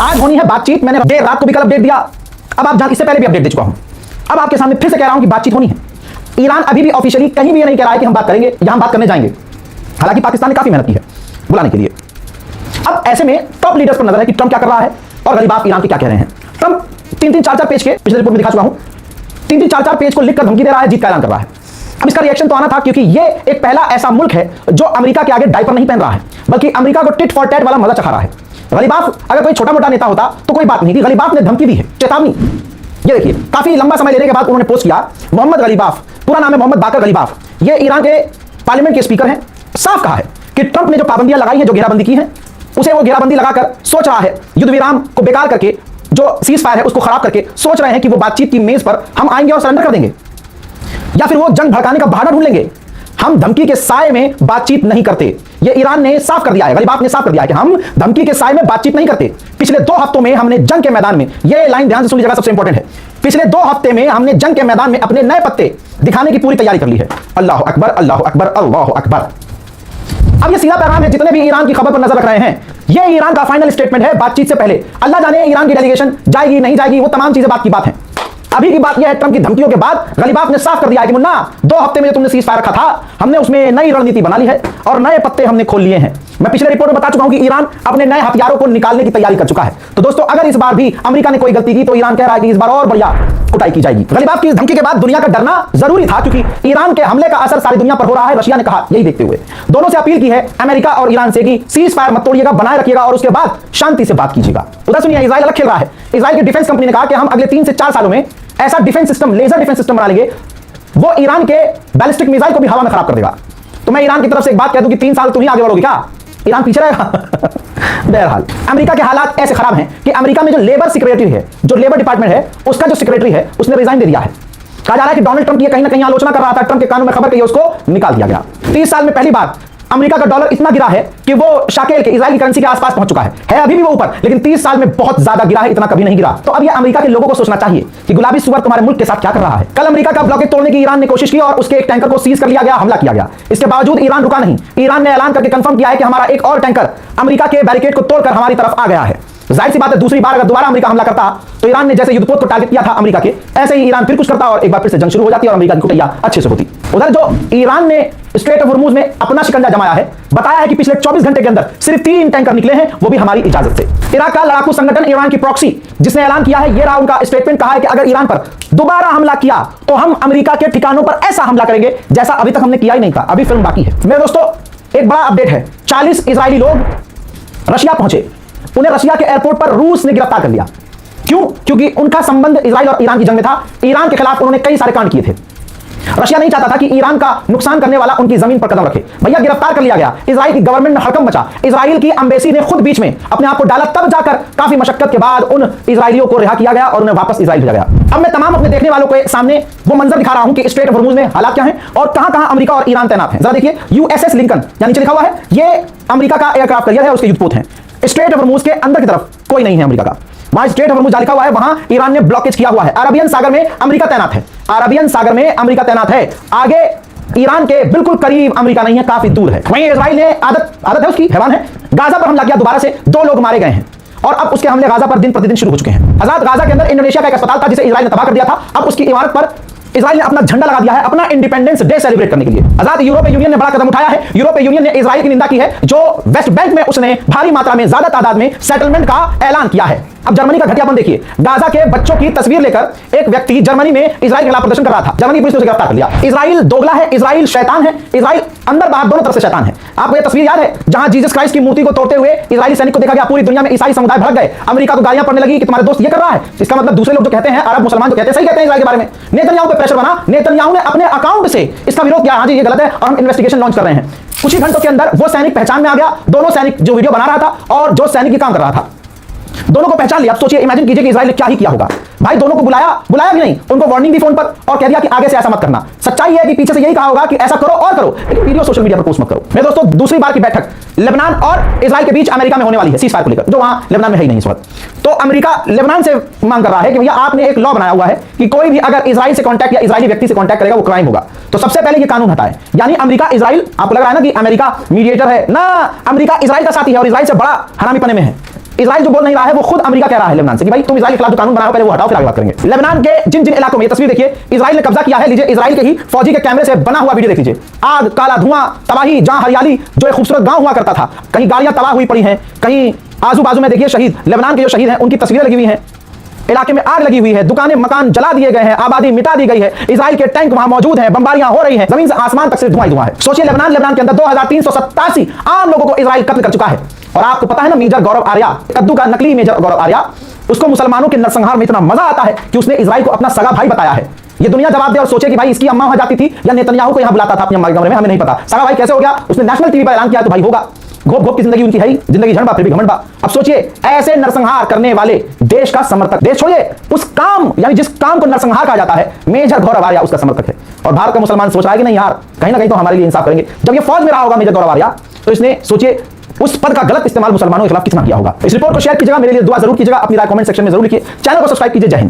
आज होनी है बातचीत। मैंने देर रात को भी कल अपडेट दिया, अब आप इससे पहले भी अपडेट दे चुका हूं। अब आपके सामने फिर से कह रहा हूं कि बातचीत होनी है। ईरान अभी भी ऑफिशियली कहीं भी ये नहीं कह रहा है कि हम बात करेंगे या हम बात करने जाएंगे, हालांकि पाकिस्तान ने काफी मेहनत की है बुलाने के लिए। अब ऐसे में टॉप लीडर्स पर नजर है कि ट्रंप क्या कर रहा है और गलीबाफ ईरान के क्या कह रहे हैं। ट्रंप 3-3, 4-4 पेज के पिछले रिपोर्ट में दिखा चुका हूं, 3-3, 4-4 पेज को लिखकर धमकी दे रहा है, जीत का ऐलान कर रहा है। अब इसका रिएक्शन तो आना था, क्योंकि ये एक पहला ऐसा मुल्क है जो अमेरिका के आगे डायपर नहीं पहन रहा है, बल्कि अमेरिका को टिट फॉर टैट वाला मजा चखा रहा है। गलीबाफ अगर कोई छोटा मोटा नेता होता तो कोई बात नहीं थी, गलीबाफ ने धमकी दी है, चेतावनी। ये देखिए, काफी लंबा समय लेने के बाद उन्होंने पोस्ट किया, मोहम्मद गलीबाफ, पूरा नाम है मोहम्मद बाकर गलीबाफ, ये ईरान के पार्लियामेंट के स्पीकर हैं। साफ कहा है कि ट्रंप ने जो पाबंदियां लगाई हैं, जो घेराबंदी की है, उसे वो घेराबंदी लगाकर सोच रहा है, युद्ध विराम को बेकार करके, जो सीज फायर है उसको खराब करके सोच रहे हैं कि वो बातचीत की मेज पर हम आएंगे और सरेंडर कर देंगे, या फिर वो जंग भड़काने का बहाना ढूंढ लेंगे। हम धमकी के साए में बातचीत नहीं करते। ये ईरान ने साफ कर दिया है, गलीबाफ ने साफ कर दिया है कि हम धमकी के साए में बातचीत नहीं करते। पिछले 2 हफ्तों में हमने जंग के मैदान में, ये लाइन ध्यान से सुनिएगा, सबसे इंपॉर्टेंट है, पिछले 2 हफ्ते में हमने जंग के मैदान में अपने नए पत्ते दिखाने की पूरी तैयारी कर ली है। अल्लाह अकबर, अल्लाह अकबर, अल्लाह अकबर। अब ये सीधा पैगाम है जितने भी ईरान की खबर पर नजर रख रहे हैं, ये ईरान का फाइनल स्टेटमेंट है बातचीत से पहले। अल्लाह जाने ईरान की डेलीगेशन जाएगी नहीं जाएगी, वो तमाम चीजें बात की बात है। अभी की बात यह है, ट्रंप की धमकियों के बाद गलीबाफ ने साफ कर दिया है कि मुन्ना, 2 हफ्ते में जो तुमने सीज फायर रखा था, हमने उसमें नई रणनीति बना ली है और नए पत्ते हमने खोल लिए हैं। मैं पिछले रिपोर्ट में बता चुका हूं कि ईरान अपने नए हथियारों को निकालने की तैयारी कर चुका है। तो दोस्तों, अगर इस बार भी अमेरिका ने कोई गलती की तो ईरान कह रहा है कि इस बार और बढ़िया कुटाई की जाएगी। गलीबाफ की इस धमकी के बाद दुनिया का डरना जरूरी था, क्योंकि ईरान के हमले का असर सारी दुनिया पर हो रहा है। रशिया ने कहा, यही देखते हुए दोनों से अपील की है अमेरिका और ईरान से कि सीज फायर मत तोड़िएगा, बनाए रखिएगा और उसके बाद शांति से बात कीजिएगा। उधर सुनिए, इजराइल अलग खेल रहा है। इजराइल की डिफेंस कंपनी ने कहा कि हम अगले 3 से 4 सालों में ऐसा defence system, laser defence system बना लेंगे, वो ईरान के बैलिस्टिक मिसाइल को भी हवा में खराब कर देगा। तो मैं ईरान की तरफ से एक बात कह दूं कि 3 साल तुम ही आगे बढ़ोगे क्या, ईरान पीछे रहेगा। बहरहाल, अमेरिका के हालात ऐसे खराब हैं कि अमेरिका में जो लेबर सेक्रेटरी है, जो लेबर डिपार्टमेंट है, उसका जो सेक्रेटरी है, उसने रिजाइन दे दिया है। कहा जा रहा है कि डोनाल्ड ट्रंप की कहीं ना कहीं आलोचना कर रहा था, ट्रंप के कानून में खबर कही, उसको निकाल दिया गया। 30 साल में पहली बार अमेरिका का डॉलर इतना गिरा है कि वो शाकेल के, इजराइल की करेंसी के आसपास पहुंच चुका है अभी भी वो ऊपर, लेकिन 30 साल में बहुत ज्यादा गिरा है, इतना कभी नहीं गिरा। तो अब ये अमेरिका के लोगों को सोचना चाहिए कि गुलाबी सुअर तुम्हारे मुल्क के साथ क्या कर रहा है। कल अमेरिका का ब्लॉकेट तोड़ने की ईरान ने कोशिश की और उसके एक टैंकर को सीज कर लिया गया, हमला किया गया। इसके बावजूद ईरान रुका नहीं। ईरान ने ऐलान करके कंफर्म किया है कि हमारा एक और टैंकर अमेरिका के बैरिकेड को तोड़कर हमारी तरफ आ गया है। जाहिर सी बात है, दूसरी बार अगर दोबारा अमेरिका हमला करता तो ईरान ने जैसे युद्धपोत को टारगेट किया था अमेरिका के, ऐसे ही ईरान फिर कुछ करता और एक बार फिर से जंग शुरू हो जाती और अमेरिका की कुटैया अच्छे से होती। उधर जो ईरान ने स्ट्रेट ऑफ हॉर्मुज में अपना शिकंजा जमाया है, बताया है कि पिछले 24 घंटे के अंदर सिर्फ 3 टैंकर निकले हैं, वो भी हमारी इजाजत से। इराक का लड़ाकू संगठन ईरान की प्रॉक्सी, जिसने ऐलान किया है, ये रहा उनका स्टेटमेंट, कहा है कि अगर ईरान पर दोबारा हमला किया तो हम अमेरिका के ठिकानों पर ऐसा हमला करेंगे जैसा अभी तक हमने किया ही नहीं था। अभी फिल्म बाकी है। मेरे दोस्तों, एक बड़ा अपडेट है, 40 इजरायली लोग रशिया पहुंचे, उन्हें रशिया के एयरपोर्ट पर रूस ने गिरफ्तार कर लिया। क्यों? क्योंकि उनका संबंध इजराइल और ईरान की जंग में था। ईरान के खिलाफ उन्होंने कई सारे कांड किए थे। रशिया नहीं चाहता था कि ईरान का नुकसान करने वाला उनकी जमीन पर कदम रखे। भैया, गिरफ्तार कर लिया गया। इजराइल की गवर्नमेंट में हड़कंप मचा। इजराइल की एम्बेसी ने खुद बीच में अपने आप को डाला, तब जाकर काफी मशक्कत के बाद उन इजरायलियों को रिहा किया गया और उन्हें वापस इजराइल भेजा गया। अब मैं तमाम अपने देखने वालों के सामने वो मंजर दिखा रहा हूं कि स्ट्रेट ऑफ हॉर्मुज में हालात क्या हैं और कहां-कहां अमेरिका और ईरान तैनात हैं। जरा देखिए, यूएसएस लिंकन या नीचे लिखा हुआ है, ये अमेरिका का एयरक्राफ्ट कैरियर है, उसके युद्धपोत हैं। स्ट्रेट ऑफ हॉर्मुज के अंदर की तरफ कोई नहीं है अमेरिका का, वहां स्ट्रेट ऑफ हॉर्मुज लिखा हुआ है, वहां ईरान ने ब्लॉकेज किया हुआ है। अरबियन सागर में अमेरिका तैनात है, अरबियन सागर में अमेरिका तैनात है। आगे ईरान के बिल्कुल करीब अमेरिका नहीं है, काफी दूर है। वहीं इजराइल ने आदत है उसकी, हैवान है, गाजा पर हमला किया, दोबारा से 2 लोग मारे गए हैं और अब उसके हमले गाजा पर दिन प्रतिदिन शुरू हो चुके हैं। आजाद गाजा के अंदर इंडोनेशिया का एक अस्पताल था जिसे इजराइल ने तबाह कर दिया था। अब उसकी इमारत पर इजराइल ने अपना झंडा लगा दिया है, अपना इंडिपेंडेंस डे सेलिब्रेट करने के लिए। आजाद यूरोपीय यूनियन ने बड़ा कदम उठाया है। यूरोपीय यूनियन ने इजराइल की निंदा की है, जो वेस्ट बैंक में उसने भारी मात्रा में, ज्यादा तादाद में सेटलमेंट का ऐलान किया है। अब जर्मनी का घटियापन देखिए, गाजा के बच्चों की तस्वीर लेकर एक व्यक्ति जर्मनी में इजराइल के खिलाफ प्रदर्शन कर रहा था, जर्मनी पुलिस ने उसे गिरफ्तार कर लिया। इजराइल दोगला है, इजराइल शैतान है, इजराइल अंदर बाहर दोनों तरफ से शैतान है। आपको यह तस्वीर याद है जहां जीसस क्राइस्ट की मूर्ति को तोड़ते हुए इजरायली सैनिक को देखा गया, पूरी दुनिया में ईसाई समुदाय भड़क गए, अमेरिका को गालियां पड़ने लगी कि तुम्हारे दोस्त ये कर रहा है। इसका मतलब दूसरे लोग जो कहते हैं, अरब मुसलमान जो कहते हैं, सही कहते हैं इजराइल के बारे में। नेतन्याहू पे प्रेशर बना, नेतन्याहू ने अपने अकाउंट से इसका विरोध किया, हां जी ये गलत है और हम इन्वेस्टिगेशन लॉन्च कर रहे हैं। कुछ ही घंटों के अंदर वो सैनिक पहचान में आ गया, दोनों सैनिक जो वीडियो बना रहा था और जो सैनिक की काम कर रहा था, दोनों को पहचान लिया। अब सोचिए, इमेजिन कीजिए कि इजराइल ने क्या ही किया होगा। भाई, दोनों को बुलाया भी नहीं, उनको वार्निंग दी फोन पर और कह दिया कि आगे से ऐसा मत करना। सच्चाई है कि पीछे से यही कहा होगा कि ऐसा करो और करो, लेकिन वीडियो सोशल मीडिया पर पोस्ट मत करो। मेरे दोस्तों, दूसरी बार की बैठक लेबनान और इजराइल के बीच अमेरिका में होने वाली है, सीज फायर को लेकर, जो वहां लेबनान में है ही नहीं इस वक्त। तो अमेरिका लेबनान से मांग कर रहा है कि भैया आपने एक लॉ बनाया हुआ है कि कोई भी अगर इजराइल से कांटेक्ट या इजरायली व्यक्ति से कांटेक्ट करेगा वो क्राइम होगा। तो सबसे पहले ये कानून हटाए। यानी अमेरिका इजराइल, आपको लग रहा है ना कि अमेरिका मीडिएटर है ना, अमेरिका इजराइल का साथी है और इजराइल से बड़ा हरामीपने में है। इजराइल जो बोल नहीं रहा है वो खुद अमेरिका कह रहा है लेबनान से कि भाई तुम इजराइल के खिलाफ जो कानून बनाओ पहले वो हटाओ फिर आगे बात करेंगे। लेबनान के जिन जिन इलाकों में, ये तस्वीर देखिए, इजराइल ने कब्जा किया है। लीजिए इजराइल के ही फौजी के कैमरे से बना हुआ वीडियो देख लीजिए। आग, काला धुआं, तबाही, जहां हरियाली, जो एक खूबसूरत गांव हुआ करता था, कहीं गाड़ियां तबाह हुई पड़ी हैं, कहीं आजू बाजू में देखिए शहीद, लेबनान के जो शहीद हैं उनकी तस्वीरें लगी हुई हैं। इलाके में आग लगी हुई है, दुकानें मकान जला दिए गए हैं, आबादी मिटा दी गई है, इजराइल के टैंक वहां मौजूद हैं, बमबारियां हो रही हैं, जमीन से आसमान तक से धुआं ही धुआं है। सोचिए लेबनान के अंदर 2387 आम लोगों को इजराइल कत्ल कर चुका है। और आपको पता है ना, मेजर गौरव आर्या, कद्दू का नकली मेजर गौरव आर्या, उसको मुसलमानों के नरसंहार में इतना मजा आता है कि उसने इजराइल को अपना सगा भाई बताया है। ये दुनिया जवाब दे और सोचे कि भाई इसकी अम्मा वहां जाती थी या नेतन्याहू को यहां बुलाता था अपने अम्मा के कमरे में, हमें नहीं पता। सगा भाई कैसे हो गया? उसने नेशनल टीवी पर ऐलान किया तो भाई होगा। घोप घोप की जिंदगी उनकी है ही, जिंदगी झंडा फिर भी घमंड बा। अब सोचिए ऐसे नरसंहार करने वाले देश का समर्थक, देश छोड़िए उस काम यानी जिस काम को नरसंहार कहा जाता है, मेजर गौरव आर्या उसका समर्थक है। और भारत का मुसलमान सोच रहा है कि नहीं यार, कहीं ना कहीं तो हमारे लिए इंसाफ करेंगे। जब ये फौज में रहा होगा मेजर गौरव आर्या, तो इसने सोचिए उस पद का गलत इस्तेमाल मुसलमानों के खिलाफ कितना किया होगा। इस रिपोर्ट को शेयर कीजिएगा, मेरे लिए दुआ जरूर कीजिएगा, अपनी राय कमेंट सेक्शन में जरूर लिखिए। चैनल को सब्सक्राइब कीजिए। जय हिंद।